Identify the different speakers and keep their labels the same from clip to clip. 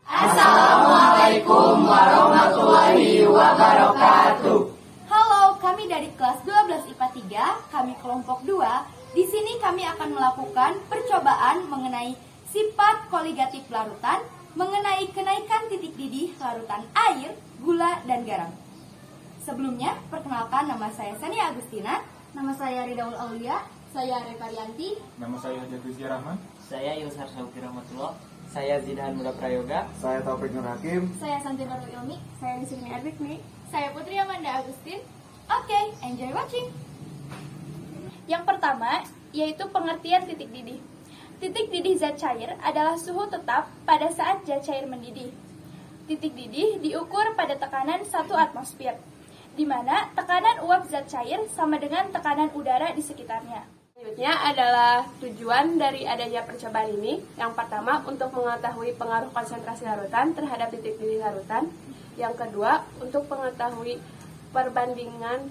Speaker 1: Assalamualaikum warahmatullahi wabarakatuh.
Speaker 2: Halo, kami dari kelas 12 IPA 3, kami kelompok 2. Di sini kami akan melakukan percobaan mengenai sifat koligatif larutan, mengenai kenaikan titik didih larutan air, gula, dan garam. Sebelumnya, perkenalkan nama saya Sania Agustina, nama saya Ridaul Aulia, saya Reparianti,
Speaker 3: Nama saya Hajat Rahman.
Speaker 4: Saya Yusar Syauki Rahmatullah. Saya Zidahan Muda Prayoga.
Speaker 3: Saya Taufik Nur Hakim.
Speaker 2: saya Santi Nurul Ilmi, saya di sini Erbik nih, saya Putri Amanda Agustin. Oke, enjoy watching. Yang pertama, yaitu pengertian titik didih. Titik didih zat cair adalah suhu tetap pada saat zat cair mendidih. Titik didih diukur pada tekanan 1 atmosfer, di mana tekanan uap zat cair sama dengan tekanan udara di sekitarnya.
Speaker 5: Selanjutnya adalah tujuan dari adanya percobaan ini. Yang pertama, untuk mengetahui pengaruh konsentrasi larutan terhadap titik didih larutan. Yang kedua, untuk mengetahui perbandingan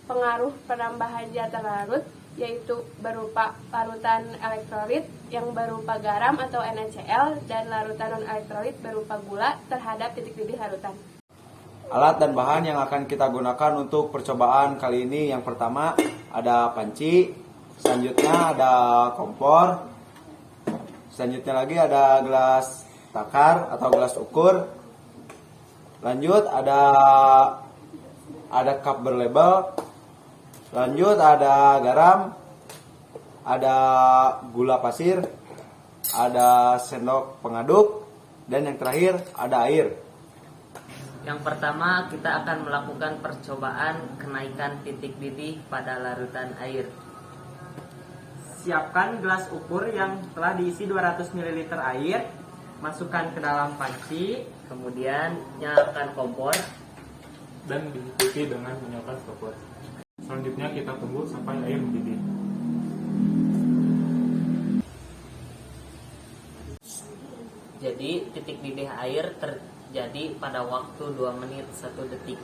Speaker 5: pengaruh penambahan zat larut, yaitu berupa larutan elektrolit yang berupa garam atau NaCl dan larutan non-elektrolit berupa gula terhadap titik didih larutan.
Speaker 6: Alat dan bahan yang akan kita gunakan untuk percobaan kali ini, yang pertama ada panci, selanjutnya ada kompor, selanjutnya lagi ada gelas takar atau gelas ukur, lanjut ada cup berlabel, lanjut ada garam, ada gula pasir, ada sendok pengaduk, dan yang terakhir ada air.
Speaker 4: Yang pertama, kita akan melakukan percobaan kenaikan titik didih pada larutan air. Siapkan gelas ukur yang telah diisi 200 ml air, masukkan ke dalam panci, kemudian nyalakan kompor.
Speaker 3: Dan diikuti dengan menyalakan stopwatch. Selanjutnya kita tunggu sampai air mendidih.
Speaker 4: Jadi titik didih air terjadi pada waktu 2 menit 1 detik.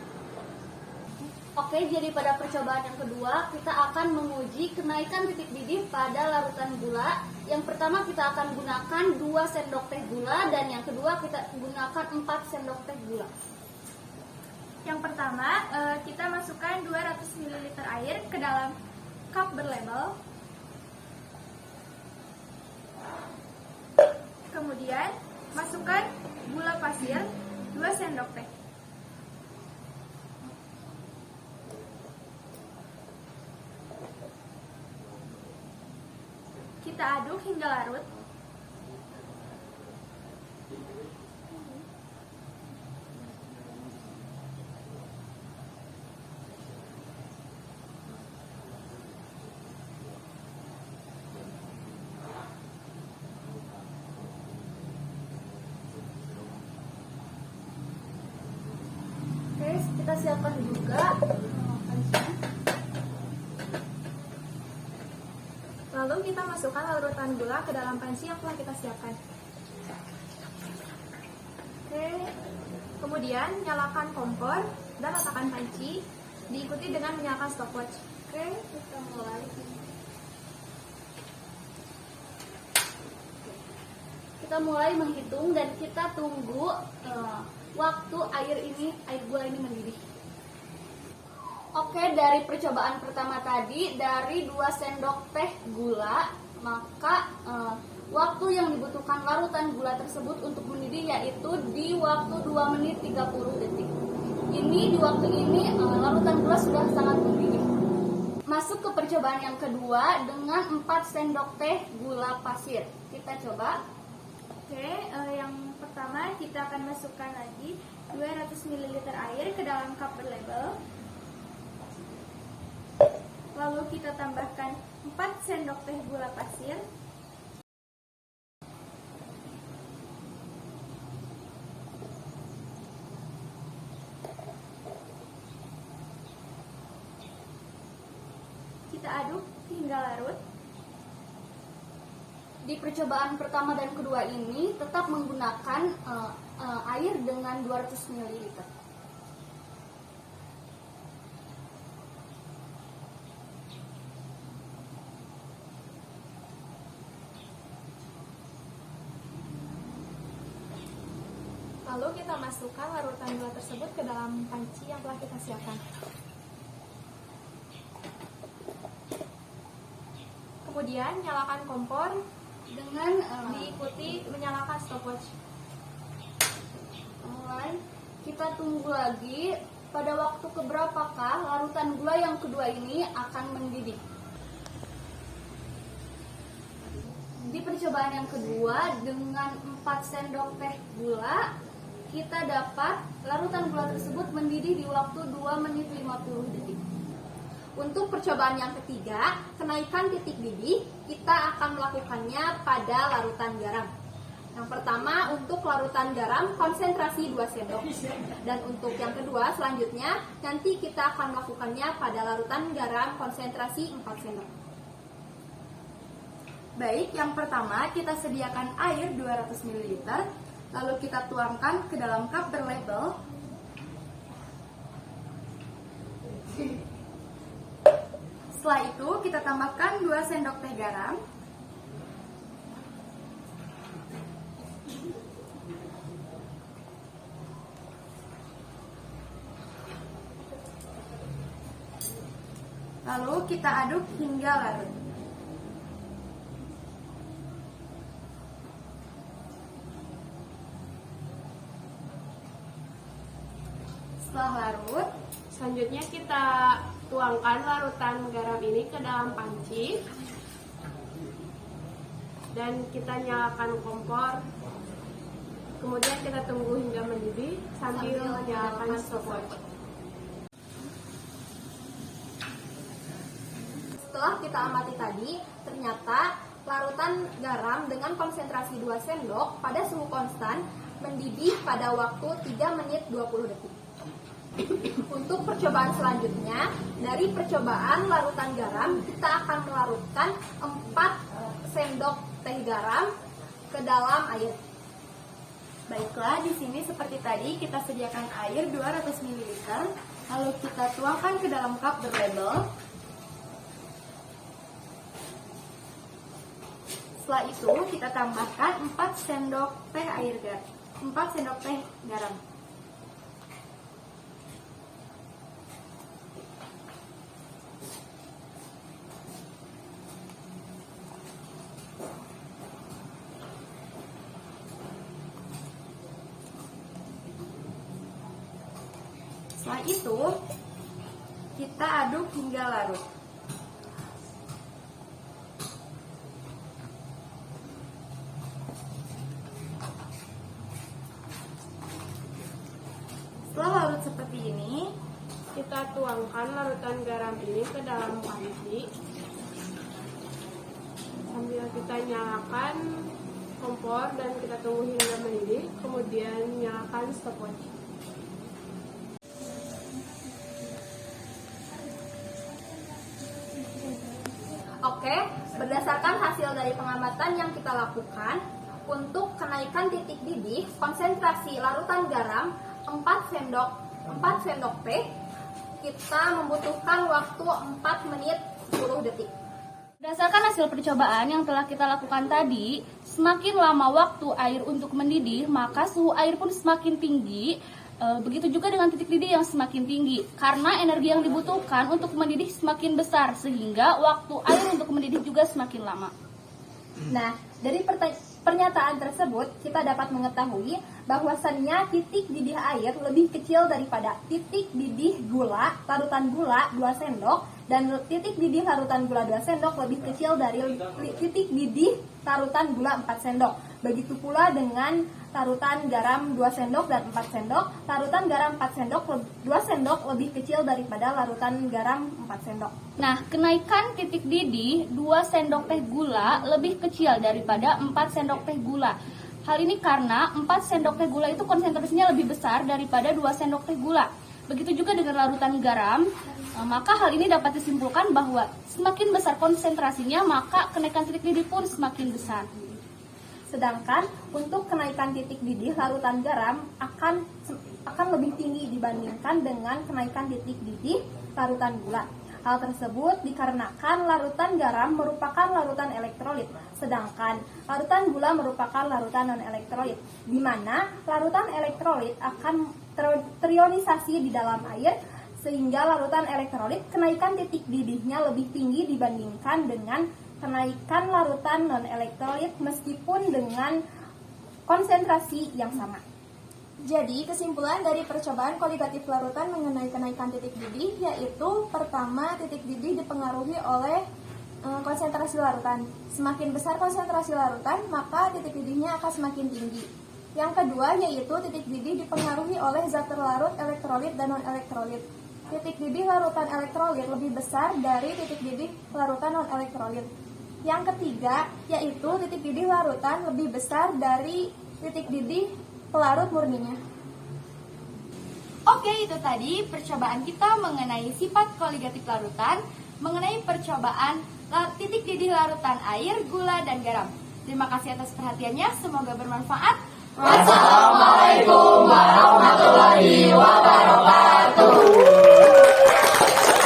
Speaker 2: Oke, jadi pada percobaan yang kedua, kita akan menguji kenaikan titik didih pada larutan gula. Yang pertama kita akan gunakan 2 sendok teh gula, dan yang kedua kita gunakan 4 sendok teh gula. Yang pertama, kita masukkan 200 ml air ke dalam cup berlabel. Kemudian, masukkan gula pasir 2 sendok teh. Kita aduk hingga larut. Oke, kita siapkan juga pancinya. Lalu kita masukkan larutan gula ke dalam panci yang telah kita siapkan. Oke, kemudian nyalakan kompor dan letakkan panci, diikuti dengan menyalakan stopwatch. Oke, kita mulai. Kita mulai menghitung dan kita tunggu waktu air gula ini mendidih. Oke, dari percobaan pertama tadi, dari 2 sendok teh gula, maka waktu yang dibutuhkan larutan gula tersebut untuk mendidih yaitu di waktu 2 menit 30 detik. Di waktu ini larutan gula sudah sangat mendidih. Masuk ke percobaan yang kedua dengan 4 sendok teh gula pasir. Kita coba. Oke, yang pertama kita akan masukkan lagi 200 ml air ke dalam cup berlabel. Lalu kita tambahkan 4 sendok teh gula pasir. Kita aduk hingga larut. Di percobaan pertama dan kedua ini tetap menggunakan air dengan 200 ml.
Speaker 7: Lalu kita masukkan larutan gula tersebut ke dalam panci yang telah kita siapkan. Kemudian nyalakan kompor
Speaker 2: dengan
Speaker 7: diikuti menyalakan stopwatch.
Speaker 2: Mulai kita tunggu lagi pada waktu keberapakah larutan gula yang kedua ini akan mendidih. Di percobaan yang kedua dengan 4 sendok teh gula, kita dapat larutan gula tersebut mendidih di waktu 2 menit 50 detik. Untuk percobaan yang ketiga, kenaikan titik didih, kita akan melakukannya pada larutan garam. Yang pertama untuk larutan garam konsentrasi 2 sendok. Dan untuk yang kedua selanjutnya nanti kita akan melakukannya pada larutan garam konsentrasi 4 sendok.
Speaker 7: Baik, yang pertama kita sediakan air 200 ml, lalu kita tuangkan ke dalam cup berlabel. Setelah itu kita tambahkan 2 sendok teh garam. Lalu kita aduk hingga larut. Setelah larut,
Speaker 5: Selanjutnya kita tuangkan larutan garam ini ke dalam panci dan kita nyalakan kompor. Kemudian kita tunggu hingga mendidih sambil menyalakan stopwatch.
Speaker 7: setelah kita amati tadi, ternyata larutan garam dengan konsentrasi 2 sendok pada suhu konstan mendidih pada waktu 3 menit 20 detik. Untuk percobaan selanjutnya, dari percobaan larutan garam, kita akan melarutkan 4 sendok teh garam ke dalam air. Baiklah, di sini seperti tadi kita sediakan air 200 ml, lalu kita tuangkan ke dalam cup berlabel. Setelah itu kita tambahkan 4 sendok teh garam. Setelah itu kita aduk hingga larut. Setelah larut seperti ini,
Speaker 5: Kita tuangkan larutan garam ini ke dalam panci sambil kita nyalakan kompor dan kita tunggu hingga mendidih, kemudian nyalakan stopwatch.
Speaker 7: Oke, berdasarkan hasil dari pengamatan yang kita lakukan, untuk kenaikan titik didih konsentrasi larutan garam 4 sendok teh, kita membutuhkan waktu 4 menit 10 detik.
Speaker 2: Berdasarkan hasil percobaan yang telah kita lakukan tadi, semakin lama waktu air untuk mendidih, maka suhu air pun semakin tinggi. Begitu juga dengan titik didih yang semakin tinggi, karena energi yang dibutuhkan untuk mendidih semakin besar, sehingga waktu air untuk mendidih juga semakin lama.
Speaker 7: Nah, dari pernyataan tersebut kita dapat mengetahui bahwasannya titik didih air lebih kecil daripada titik didih gula, larutan gula 2 sendok, dan titik didih larutan gula 2 sendok lebih kecil dari titik didih larutan gula 4 sendok. Begitu pula dengan larutan garam 2 sendok dan 4 sendok, larutan garam 4 sendok 2 sendok lebih kecil daripada larutan garam 4 sendok.
Speaker 2: Nah, kenaikan titik didih 2 sendok teh gula lebih kecil daripada 4 sendok teh gula. Hal ini karena 4 sendok teh gula itu konsentrasinya lebih besar daripada 2 sendok teh gula. Begitu juga dengan larutan garam, maka hal ini dapat disimpulkan bahwa semakin besar konsentrasinya, maka kenaikan titik didih pun semakin besar.
Speaker 7: Sedangkan untuk kenaikan titik didih larutan garam akan lebih tinggi dibandingkan dengan kenaikan titik didih larutan gula. Hal tersebut dikarenakan larutan garam merupakan larutan elektrolit, Sedangkan larutan gula merupakan larutan non-elektrolit, di mana larutan elektrolit akan terionisasi di dalam air, sehingga larutan elektrolit kenaikan titik didihnya lebih tinggi dibandingkan dengan kenaikan larutan non-elektrolit meskipun dengan konsentrasi yang sama.
Speaker 8: Jadi, kesimpulan dari percobaan kualitatif larutan mengenai kenaikan titik didih yaitu pertama, titik didih dipengaruhi oleh konsentrasi larutan. Semakin besar konsentrasi larutan, maka titik didihnya akan semakin tinggi. Yang kedua yaitu titik didih dipengaruhi oleh zat terlarut elektrolit dan non-elektrolit. Titik didih larutan elektrolit lebih besar dari titik didih larutan non-elektrolit. Yang ketiga yaitu titik didih larutan lebih besar dari titik didih pelarut murninya.
Speaker 2: Oke, itu tadi percobaan kita mengenai sifat koligatif larutan, mengenai percobaan titik didih larutan air, gula, dan garam. Terima kasih atas perhatiannya, semoga bermanfaat.
Speaker 1: Wassalamualaikum